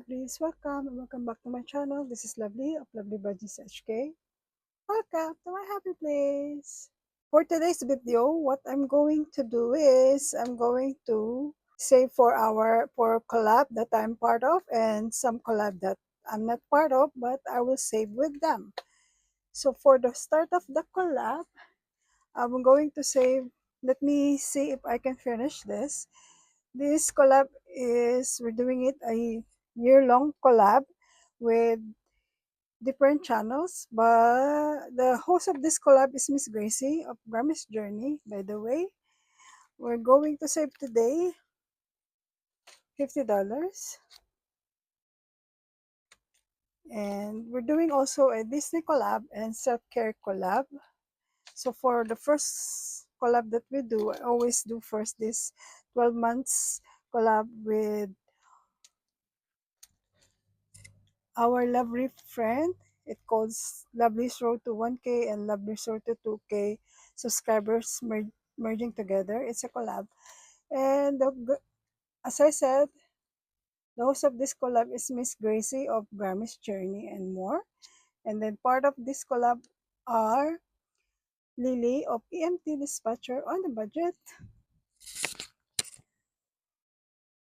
lovelies, welcome and welcome back to my channel. This is Lovely of Lovely Budgies HK. Welcome to my happy place. For today's video, what I'm going to do is I'm going to save for collab that I'm part of and some collab that I'm not part of, but I will save with them. So for the start of the collab, I'm going to save. Let me see if I can finish this. This collab we're doing it a year-long collab with different channels, but the host of this collab is Miss Gracie of Grammy's Journey, by the way. We're going to save today $50, and we're doing also a Disney collab and self-care collab. So for the first collab that we do, I always do first this 12 months collab with our lovely friend. It calls Lovely's Road to 1K and Lovely's Road to 2K subscribers merging together. It's a collab. And as I said, the host of this collab is Miss Gracie of Grammy's Journey and more. And then part of this collab are Lily of EMT Dispatcher on a Budget,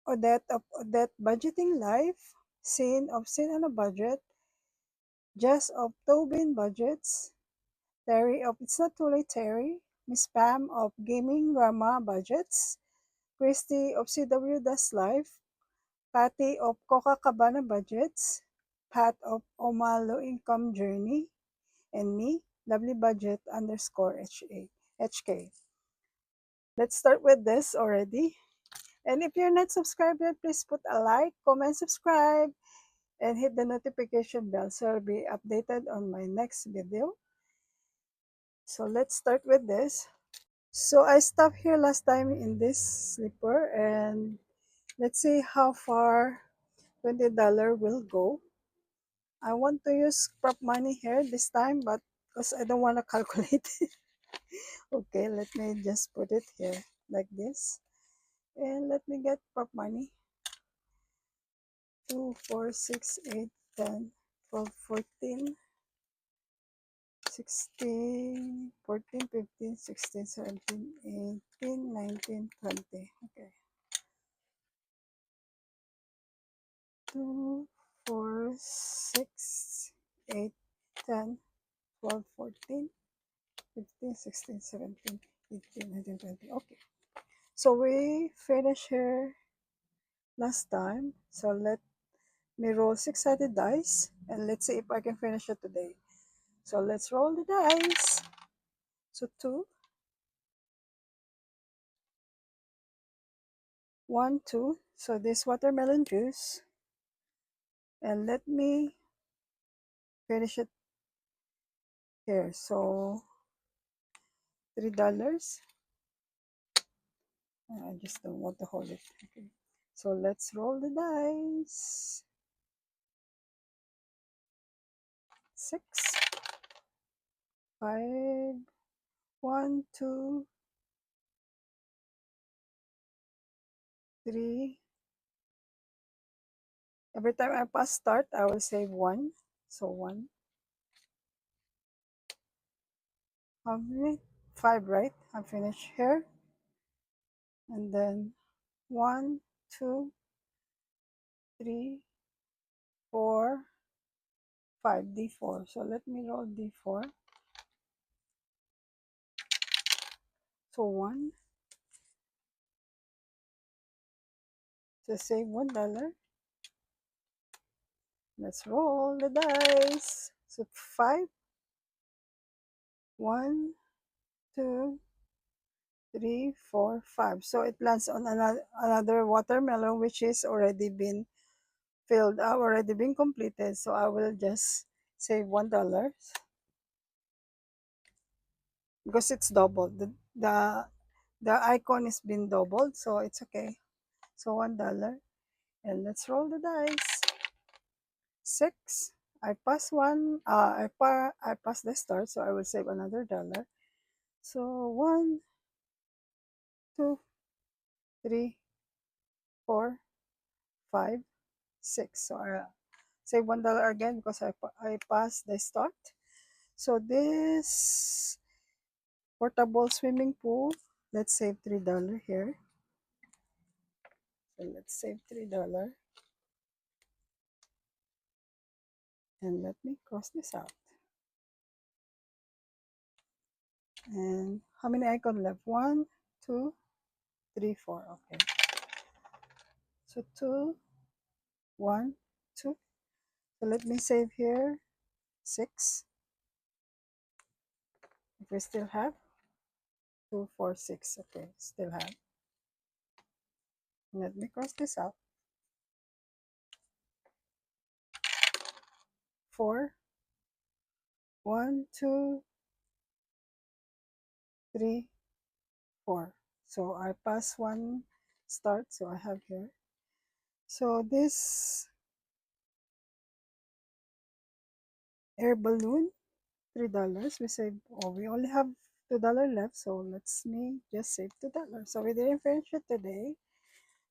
Odette of Odette Budgeting Life, Sin of Sin on a Budget, Jess of Tobin Budgets, Terry of It's Not Too Late Terry, Miss Pam of Gaming Grandma Budgets, Christy of CW Does Life, Patty of Coca Cabana Budgets, Pat of Omalo Income Journey, and me, Lovely Budget _HK. Let's start with this already. And if you're not subscribed yet, please put a like, comment, subscribe, and hit the notification bell so I'll be updated on my next video. So let's start with this. So I stopped here last time in this slipper, and let's see how far $20 will go. I want to use prop money here this time, but because I don't want to calculate. Okay, let me just put it here like this. And let me get prop money. 2, 4, 6, 8, 10, 12, 14, 16, 14, 15, 16, 17, 18, 19, 20. Okay. 2, 4, 6, 8, 10, 12, 14, 15, 16, 17, 18, 19, 20. Okay. So we finished here last time. So let me roll 6-sided dice and let's see if I can finish it today. So let's roll the dice. So 2, 1, 2. So this watermelon juice. And let me finish it here. So $3. I just don't want to hold it. Okay. So let's roll the dice. 6, 5, 1, 2, 3. Every time I pass start, I will save 1. So 1. How many? 5, right? I finish here. And then 1, 2, 3, 4, 5. D4. So let me roll D4. So 1. So save $1. Let's roll the dice. So 5. 1, 2, 3, 4, 5. So it lands on another watermelon which is already been filled, already been completed. So I will just save $1 because it's doubled. The icon is been doubled, so it's okay. So $1, and let's roll the dice. 6. I pass one. I pass the start, so I will save another dollar. So 1, 2, 3, 4, 5, 6. So I save $1 again because I passed the start. So this portable swimming pool, let's save $3 here. So let's save $3 and let me cross this out. And how many icons left? 1, 2, 3, 4. Okay. So 2, 1, 2. So let me save here 6. If we still have 2, 4, 6. Okay, still have. Let me cross this out. 4, 1, 2, 3, 4. So I pass one start. So I have here. So this air balloon, $3. We save. Oh, we only have $2 left. So let's me just save $2. So we didn't finish it today,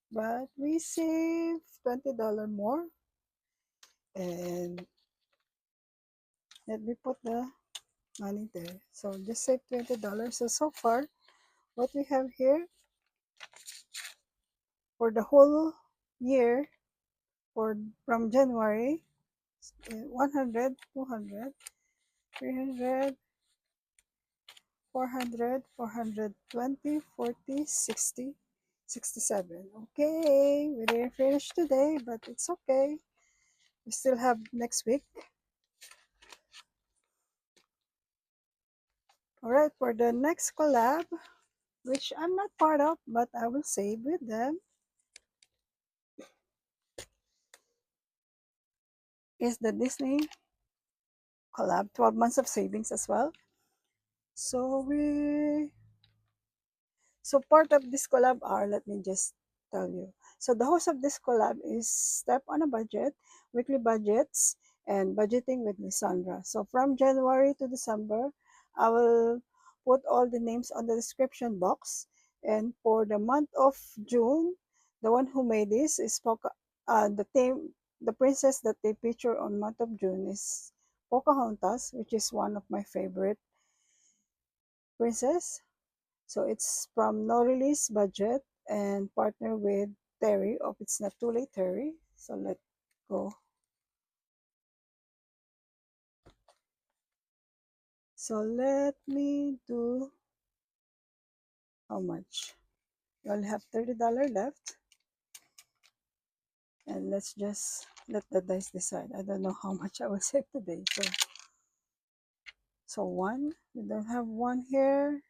but we saved $20 more. And let me put the money there. So just save $20. So far, what we have here for the whole year, for from January, 100, 200, 300, 400, 420, 40, 60, 67. Okay, we didn't finish today, but it's okay. We still have next week. Alright, for the next collab, which I'm not part of, but I will save with them, is the Disney collab, 12 months of savings as well. So part of this collab are, let me just tell you. So the host of this collab is Step on a Budget, Weekly Budgets, and Budgeting with Lissandra. So from January to December, I will put all the names on the description box. And for the month of June, the one who made this is the princess that they feature on month of June is Pocahontas, which is one of my favorite princess. So it's from no release budget and partner with Terry of It's Not Too Late Terry. So let's go. So let me do how much? We only have $30 left. And let's just let the dice decide. I don't know how much I will save today. So one, we don't have one here.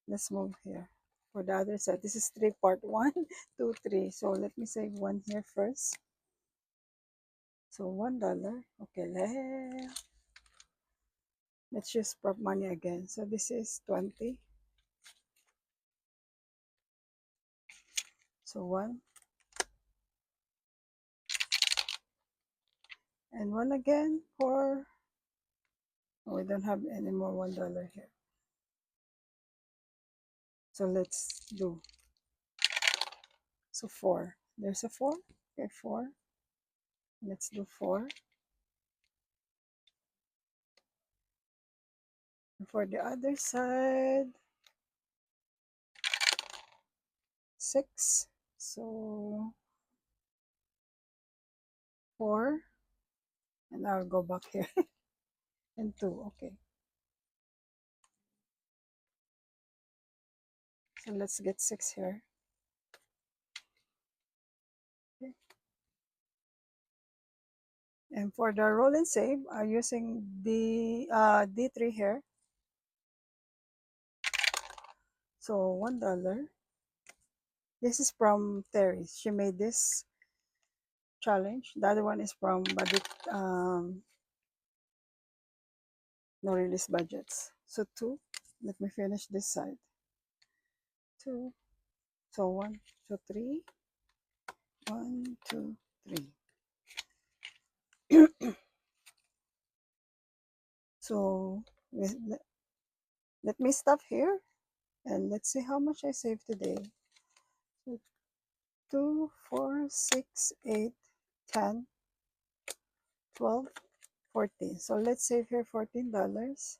Let's move here. For the other side, this is three part, 1, 2, 3. So let me save one here first. So $1. Okay, let's use prop money again. So this is 20. So 1 and 1 again for, oh, we don't have any more $1 here. So let's do, so 4. There's a 4. Okay, 4. Let's do 4. And for the other side, 6. So 4. And I'll go back here. And 2. Okay. So let's get 6 here. Okay. And for the roll and save, I'm using the D3 here. So $1. This is from Terry. She made this challenge. The other one is from budget, no release budgets. So 2. Let me finish this side. 2. So 1, 2, 3. 1, 2, 3. So let me stop here and let's see how much I saved today. So 2, 4, 6, 8, 10, 12, 14. So let's save here $14.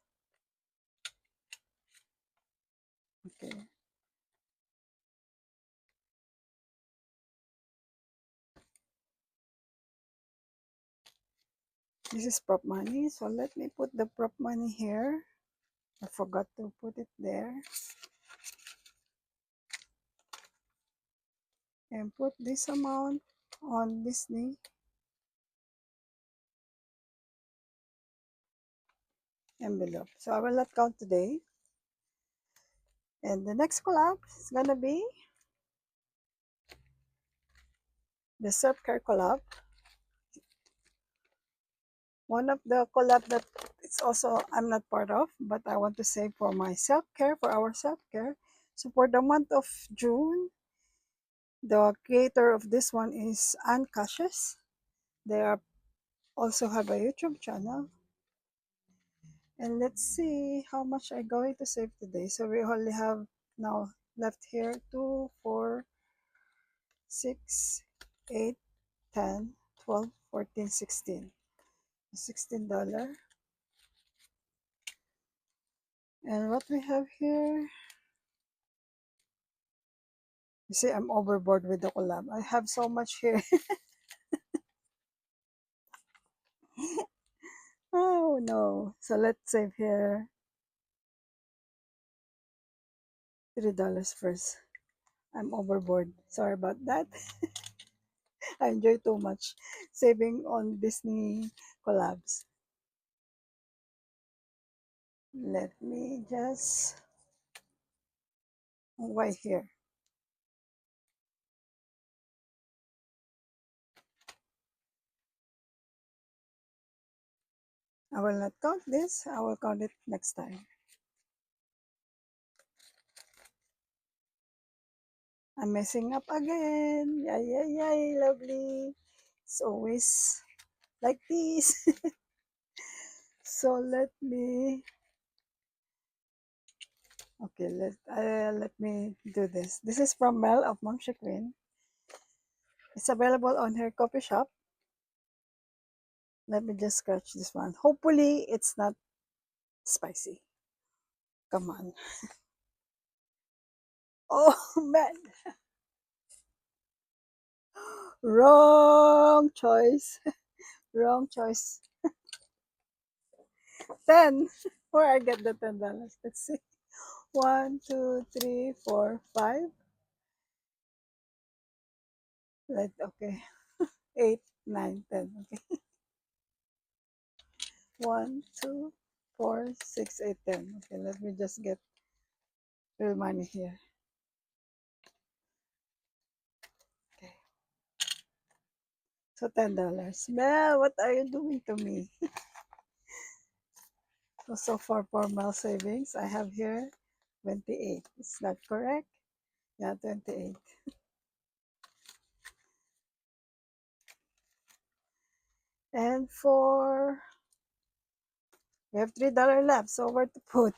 Okay. This is prop money. So let me put the prop money here. I forgot to put it there. And put this amount on Disney. Envelope. So I will not count today. And the next collab is gonna be the self-care collab. One of the collab that it's also I'm not part of, but I want to save for my self-care, for our self-care. So for the month of June, the creator of this one is Ann Cassius. They are also have a YouTube channel. And let's see how much I'm going to save today. So we only have now left here 2, 4, 6, 8, 10, 12, 14, 16. $16. And what we have here, you see, I'm overboard with the collab. I have so much here. Oh no. So let's save here $3 first. I'm overboard. Sorry about that. I enjoy too much saving on Disney collabs. Let me just wait here. I will not count this. I will count it next time. I'm messing up again. Yay, yay, yay, lovely. It's always like this. So let me, okay, let me do this. This is from Mel of Mom Queen. It's available on her coffee shop. Let me just scratch this one. Hopefully, it's not spicy. Come on. Oh, man. Wrong choice. Wrong choice. 10. Where I get the $10? Let's see. 1, 2, 3, 4, 5. Okay. 8, 9, 10. Okay. 1, 2, 4, 6, 8, 10. Okay, let me just get real money here. Okay. So $10. Mel, what are you doing to me? So far for Mel savings, I have here 28. Is that correct? Yeah, 28. And for we have $3 left, so where to put?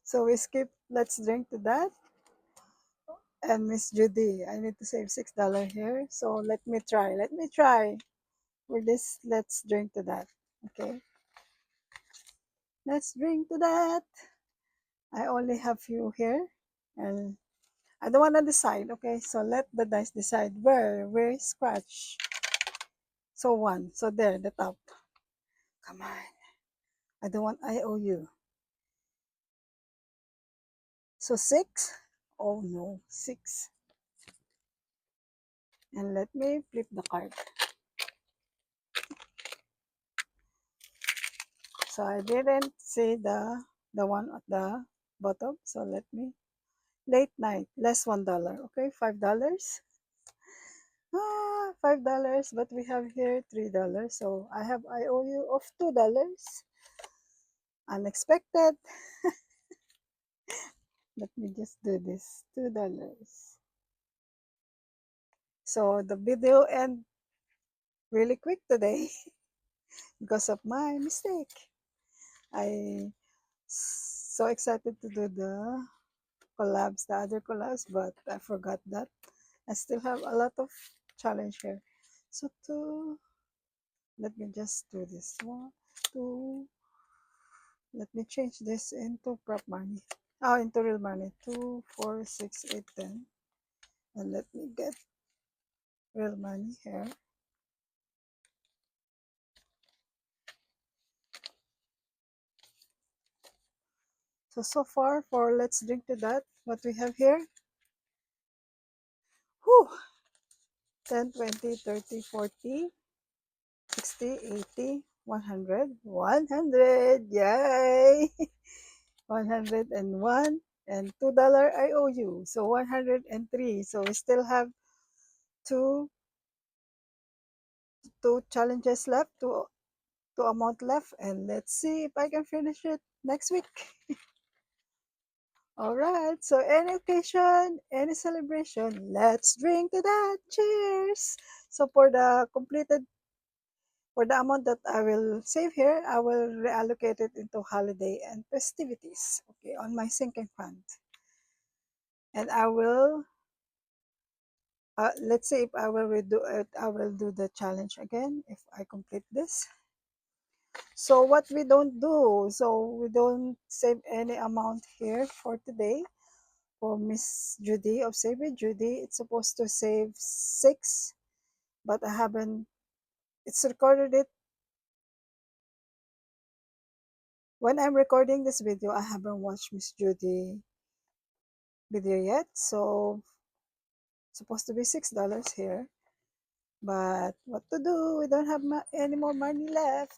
So we skip let's drink to that. And Miss Judy, I need to save $6 here. So let me try. Let me try. For this, let's drink to that. Okay. Let's drink to that. I only have few here. And I don't want to decide. Okay. So let the dice decide where is scratch. So one. So there, the top. Come on. I don't want IOU. So six. Oh no, six. And let me flip the card. So I didn't see the one at the bottom. So let me late night less $1. Okay, $5. $5. But we have here $3. So I have IOU of $2. Unexpected. Let me just do this. $2. So the video end really quick today because of my mistake. I so excited to do the collabs, the other collabs, but I forgot that I still have a lot of challenge here. So let me just do this one, two, let me change this into prop money. Into real money. 2, 4, 6, 8, 10. And let me get real money here. So far for let's drink to that, what we have here. Whew! 10, 20, 30, 40, 60, 80, 100, 100, yay! 101 and $2 I owe you. So 103. So we still have two challenges left, two amount left, and let's see if I can finish it next week. All right. So any occasion, any celebration, let's drink to that. Cheers. So for the amount that I will save here, I will reallocate it into holiday and festivities. Okay, on my sinking fund. And I will let's see if I will redo it. I will do the challenge again if I complete this. So what we don't do, so we don't save any amount here for today. For Miss Judy of Save It Judy, it's supposed to save 6, but I haven't, it's recorded it. When I'm recording this video, I haven't watched Miss Judy video yet. So it's supposed to be $6 here. But what to do? We don't have any more money left.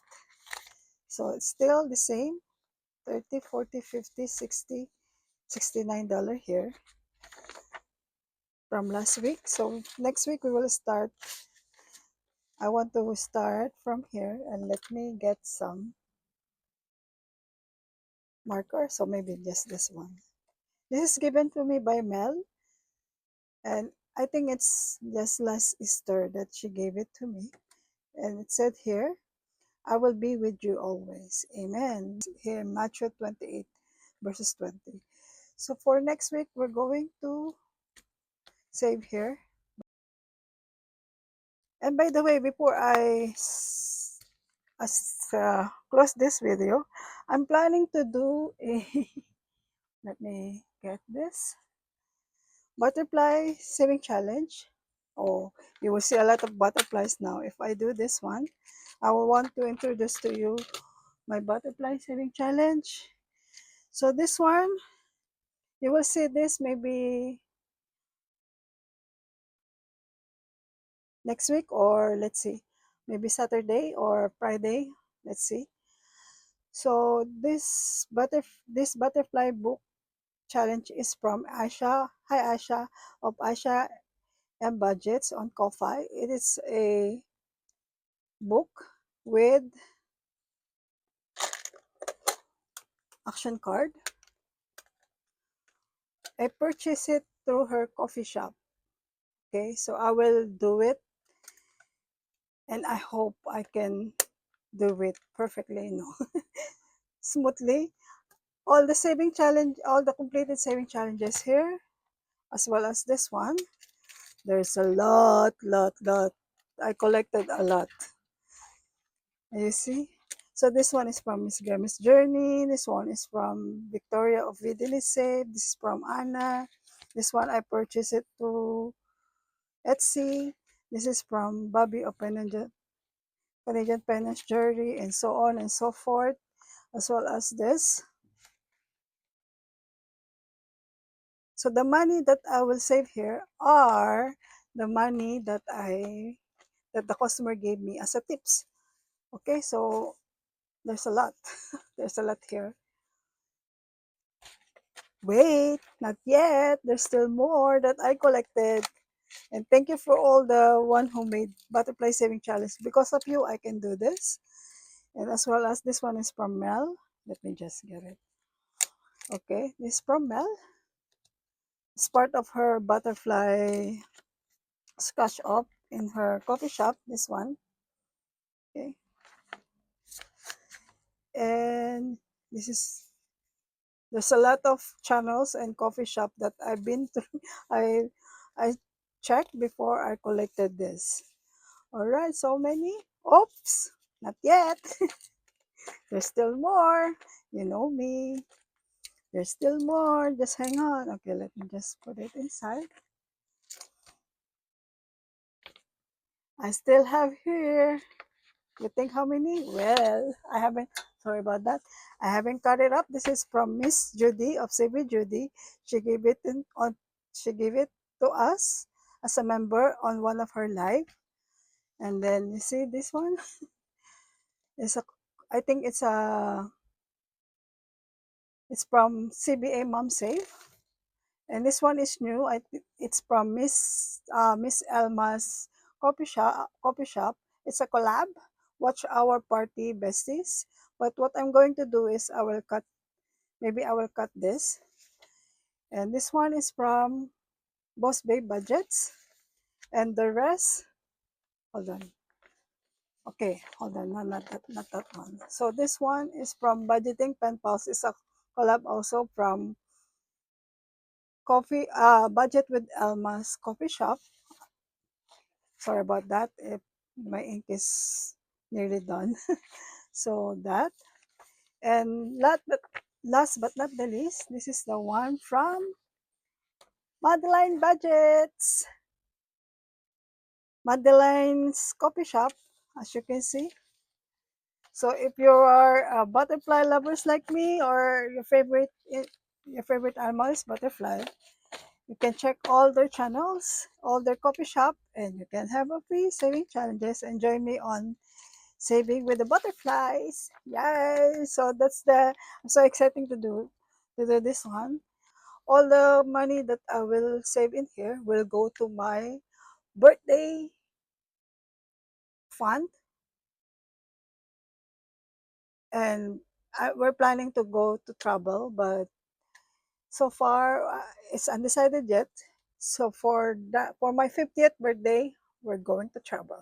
So it's still the same. 30, 40, 50, 60, $69 here from last week. So next week we will start. I want to start from here and let me get some marker. So maybe just this one. This is given to me by Mel, and I think it's just last Easter that she gave it to me. And it said here, I will be with you always. Amen. Here, Matthew 28, verses 20. So for next week, we're going to save here. And by the way, before I close this video, I'm planning to do a, let me get this, butterfly saving challenge. Oh, you will see a lot of butterflies now. If I do this one, I will want to introduce to you my butterfly saving challenge. So this one, you will see this maybe next week, or let's see, maybe Saturday or Friday. Let's see. So this butterfly book challenge is from Asha. Hi Asha of Asha and Budgets on Ko-Fi. It is a book with action card. I purchased it through her coffee shop. Okay, so I will do it, and I hope I can do it perfectly, smoothly. All the saving challenge, all the completed saving challenges here, as well as this one. There's a lot. I collected a lot. You see? So this one is from Miss Grammis Journey. This one is from Victoria of Vidilice. This is from Anna. This one I purchased it to Etsy. This is from Bobby of Canadian Penance Jewelry, and so on and so forth, as well as this. So the money that I will save here are the money that the customer gave me as a tips. Okay, so there's a lot. There's a lot here. Wait, not yet. There's still more that I collected. And thank you for all the one who made butterfly saving challenge. Because of you, I can do this. And as well as this one is from Mel. Let me just get it. Okay, this is from Mel. It's part of her butterfly scotch up in her coffee shop. This one. Okay. And this is, there's a lot of channels and coffee shop that I've been to. I check before I collected this. All right, so many. Oops, not yet. There's still more. You know me. There's still more. Just hang on. Okay, let me just put it inside. I still have here. You think how many? Well, I haven't, sorry about that. I haven't cut it up. This is from Miss Judy of Save Judy. She gave it she gave it to us as a member on one of her live. And then you see this one is a, I think it's from CBA Mom Save. And this one is new. It's from Miss Elma's coffee shop. It's a collab. Watch our party besties. But what I'm going to do is I will cut this. And this one is from Boss Babe Budgets. And the rest, hold on. Okay, hold on. No, not that one. So this one is from Budgeting Pen Pals. It's a collab also from Budget with Elma's Coffee Shop. Sorry about that if my ink is nearly done. So that, and last but not the least, this is the one from Madeline Budgets, Madeline's Coffee Shop, as you can see. So if you are butterfly lovers like me, or your favorite animal is butterfly, you can check all their channels, all their coffee shop, and you can have a free saving challenges and join me on saving with the butterflies. Yay! So I'm so exciting to do this one. All the money that I will save in here will go to my birthday fund, and we're planning to go to travel, but so far it's undecided yet. So for my 50th birthday, we're going to travel.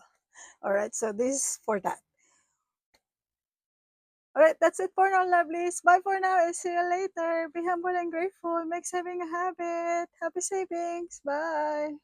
All right, so this is for that. All right, that's it for now, lovelies. Bye for now and see you later. Be humble and grateful. Make saving a habit. Happy savings. Bye.